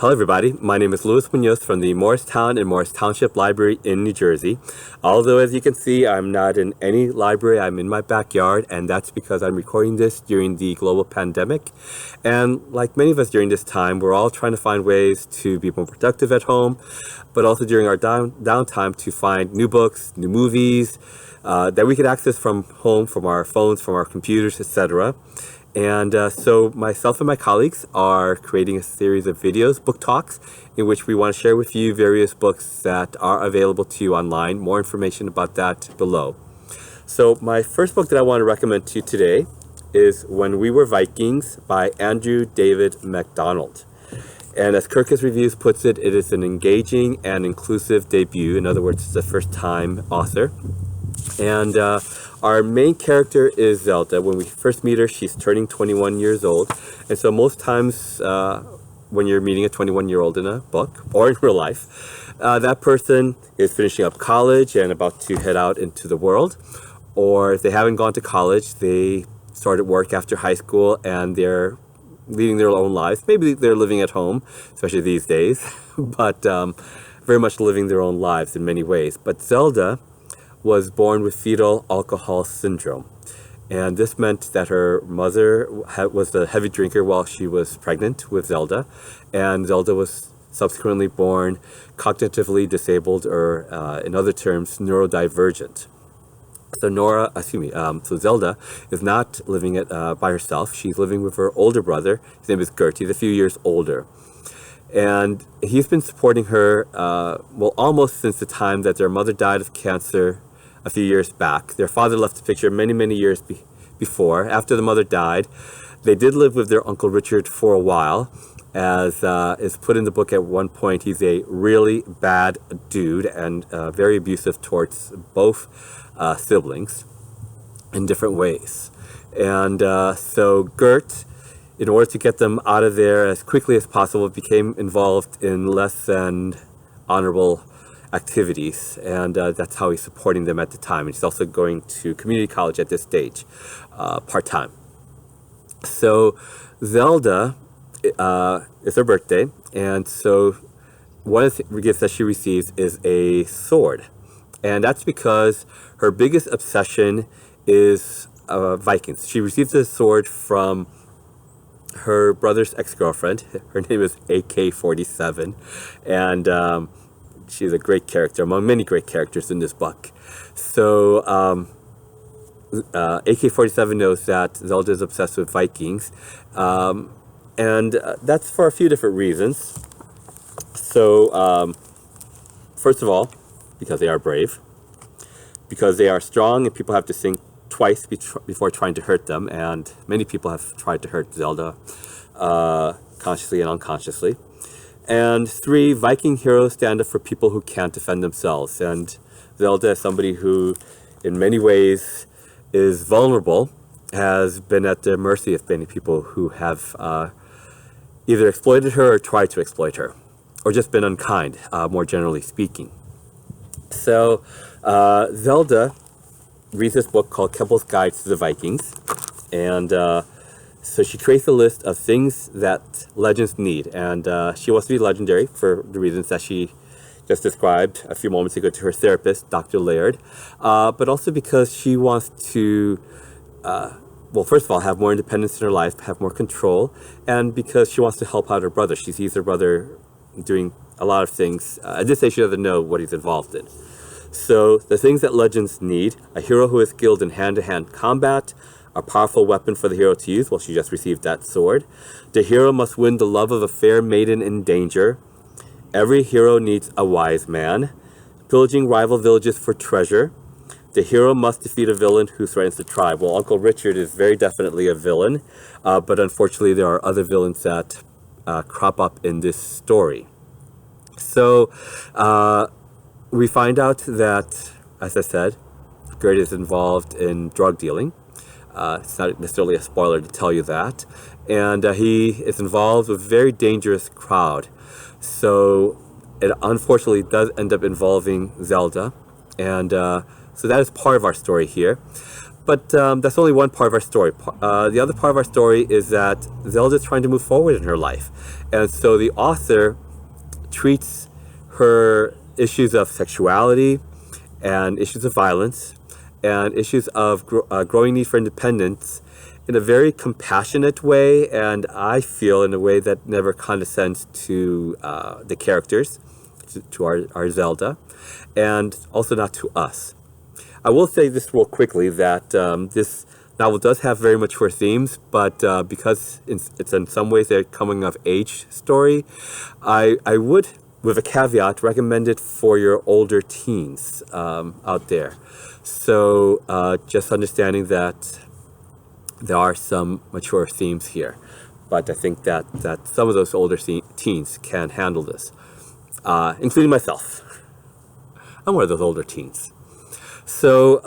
Hello everybody, my name is Muñoz from the Morristown and Morris Township Library in New Jersey. Although as you can see, I'm not in any library, I'm in my backyard, and that's because I'm recording this during the global pandemic. And like many of us during this time, we're all trying to find ways to be more productive at home, but also during our downtime to find new books, new movies, that we could access from home, from our phones, from our computers, etc. And so myself and my colleagues are creating a series of videos, book talks, in which we want to share with you various books that are available to you online. More information about that below. So my first book that I want to recommend to you today is When We Were Vikings by Andrew David MacDonald. And as Kirkus Reviews puts it, it is an engaging and inclusive debut. In other words, it's a first-time author. And our main character is Zelda. When we first meet her, she's turning 21 years old. And so most times when you're meeting a 21-year-old in a book or in real life, that person is finishing up college and about to head out into the world. Or if they haven't gone to college, they started work after high school and they're leading their own lives. Maybe they're living at home, especially these days, but very much living their own lives in many ways. But Zelda was born with fetal alcohol syndrome. And this meant that her mother was a heavy drinker while she was pregnant with Zelda. And Zelda was subsequently born cognitively disabled, or in other terms, neurodivergent. So Zelda is not living by herself. She's living with her older brother. His name is Gert. He's a few years older. And he's been supporting her, almost since the time that their mother died of cancer a few years back. Their father left the picture many years before. After the mother died, they did live with their Uncle Richard for a while. As is put in the book at one point, he's a really bad dude and very abusive towards both siblings in different ways. And so Gert, in order to get them out of there as quickly as possible, became involved in less than honorable activities, and that's how he's supporting them at the time. And he's also going to community college at this stage, part-time. So Zelda, it's her birthday, and so one of the gifts that she receives is a sword. And that's because her biggest obsession is Vikings. She receives a sword from her brother's ex-girlfriend. Her name is AK-47, and she's a great character among many great characters in this book. So AK-47 knows that Zelda is obsessed with Vikings, and that's for a few different reasons. So first of all, because they are brave, because they are strong and people have to think twice before trying to hurt them, and many people have tried to hurt Zelda consciously and unconsciously. And 3, Viking heroes stand up for people who can't defend themselves. And Zelda is somebody who, in many ways, is vulnerable, has been at the mercy of many people who have either exploited her or tried to exploit her, or just been unkind, more generally speaking. So Zelda reads this book called Kemble's Guide to the Vikings, and so she creates a list of things that legends need, and she wants to be legendary for the reasons that she just described a few moments ago to her therapist, Dr. Laird, but also because she wants to, first of all, have more independence in her life, have more control, and because she wants to help out her brother. She sees her brother doing a lot of things. At this stage, she doesn't know what he's involved in. So the things that legends need: a hero who is skilled in hand-to-hand combat, a powerful weapon for the hero to use. Well, she just received that sword. The hero must win the love of a fair maiden in danger. Every hero needs a wise man. Pillaging rival villages for treasure. The hero must defeat a villain who threatens the tribe. Well, Uncle Richard is very definitely a villain, but unfortunately there are other villains that crop up in this story. So we find out that, as I said, Gert is involved in drug dealing. It's not necessarily a spoiler to tell you that. And he is involved with a very dangerous crowd. So it unfortunately does end up involving Zelda. And so that is part of our story here. But that's only one part of our story. The other part of our story is that Zelda is trying to move forward in her life. And so the author treats her issues of sexuality and issues of violence and issues of growing need for independence in a very compassionate way, and I feel in a way that never condescends to the characters, to our Zelda, and also not to us. I will say this real quickly, that this novel does have very mature themes, but because it's in some ways a coming-of-age story, I would, with a caveat, recommend it for your older teens out there. So just understanding that there are some mature themes here, but I think that some of those older teens can handle this, including myself. I'm one of those older teens. So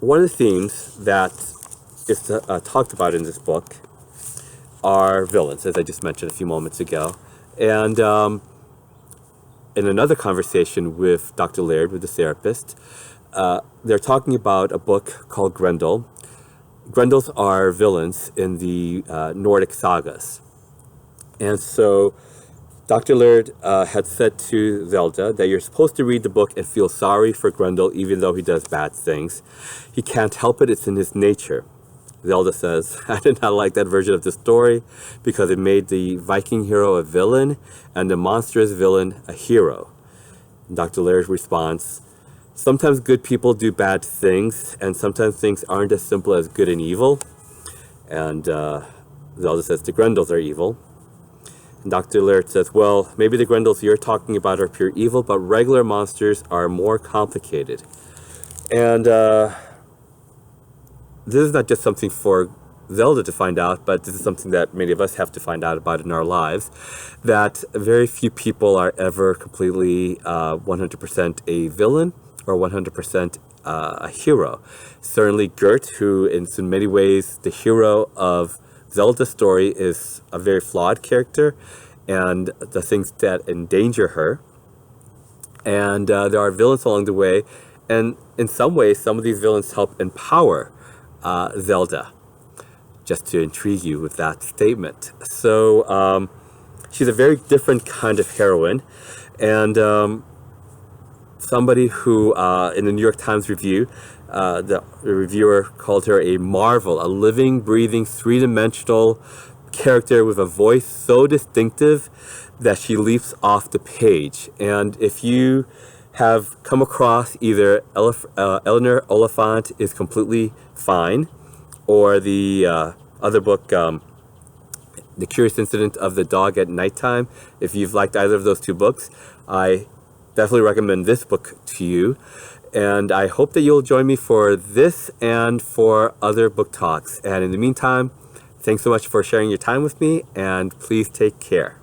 one of the themes that is talked about in this book are villains, as I just mentioned a few moments ago. And in another conversation with Dr. Laird, with the therapist, they're talking about a book called Grendel. Grendels are villains in the Nordic sagas. And so Dr. Laird had said to Zelda that you're supposed to read the book and feel sorry for Grendel even though he does bad things. He can't help it, it's in his nature. Zelda says, I did not like that version of the story because it made the Viking hero a villain and the monstrous villain a hero. And Dr. Laird responds, sometimes good people do bad things, and sometimes things aren't as simple as good and evil. And Zelda says the Grendels are evil. And Dr. Laird says, well, maybe the Grendels you're talking about are pure evil, but regular monsters are more complicated. And this is not just something for Zelda to find out, but this is something that many of us have to find out about in our lives, that very few people are ever completely 100% a villain or 100% a hero. Certainly Gert, who is in many ways the hero of Zelda's story, is a very flawed character, and the things that endanger her. And there are villains along the way, and in some ways, some of these villains help empower Zelda, just to intrigue you with that statement. So she's a very different kind of heroine, and somebody who, in the New York Times review, the reviewer called her a marvel, a living, breathing, three-dimensional character with a voice so distinctive that she leaps off the page. And if you have come across either Eleanor Oliphant is Completely Fine, or the other book, The Curious Incident of the Dog at Nighttime, if you've liked either of those two books, I definitely recommend this book to you. And I hope that you'll join me for this and for other book talks. And in the meantime, thanks so much for sharing your time with me, and please take care.